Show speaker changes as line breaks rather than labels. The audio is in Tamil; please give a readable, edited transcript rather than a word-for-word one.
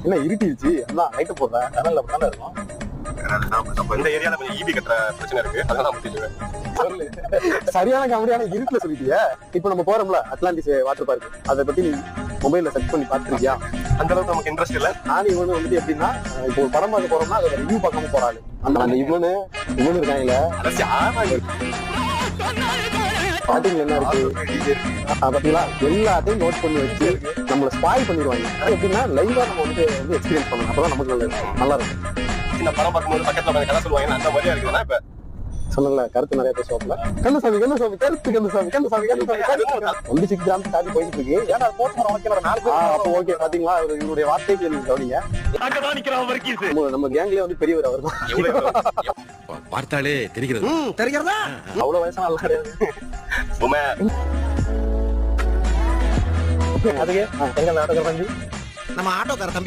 என்ன இருட்டிடுச்சு அதான் லைட்டு போடுறேன் கனல்ல தானே இருக்கும்.
இந்த ஏரியால கொஞ்சம் ஈபி கட்டுற பிரச்சனை இருக்கு, அதெல்லாம் முடிச்சுவேன்.
சொல்லு. சரியான காமெடியான இருட்டுல சொல்லிட்டியா. இப்ப நம்ம போறோம்ல அட்லாண்டிஸ் வாட்டர் பார்க், அதை பத்தி நீ மொபைல்ல சர்ச் பண்ணி பாத்துருக்கியா?
அந்த அளவுக்கு நமக்கு இன்ட்ரெஸ்ட் இல்ல.
நானும் இவனு வந்துட்டு எப்படின்னா, இப்போ ஒரு படம் பார்க்க போறோம்னா அதோட ரிவ்யூ பார்க்காம போறாரு. அந்த இவனு இருக்காங்கல்ல, ஸ்டார்டிங்ல என்ன இருக்கு பாத்தீங்களா, எல்லாத்தையும் நோட் பண்ணி வச்சு நம்மள ஸ்பாயில் பண்ணிடுவாங்க. எப்படின்னா லைவா நம்ம வந்து எக்ஸ்பீரியன்ஸ் பண்ணணும், அப்பதான் நமக்கு நல்லா இருக்கும்.
சின்ன படம் பார்க்கும்போது பக்கத்துல கதை சொல்லுவாங்க, அந்த மாதிரியா இருக்குதுன்னா இப்ப
சொன்னல கருத்து நிறைய பேசுவாங்கல்ல, கந்தசாமி கந்தசாமி கருத்து கந்தசாமி கந்தசாமி கந்தசாமி வந்து 6 கிராம் தாண்டி போயிட்டு இருக்கு. ஏன்னா போட்டு அப்போ ஓகே பாத்தீங்களா, இவருடைய வார்த்தைக்கு நீங்க கவனிங்க. நம்ம கேங்லயே வந்து பெரியவர் அவர் தான்.
பார்த்தாலே தெரிகிறது.
தெரிகிறதா? அவ்வளவு வயசான ஆள் கிடையாது. அதுக்கு எங்க நாடகம் வந்து
நம்ம ஆட்டோக்கார தம்பி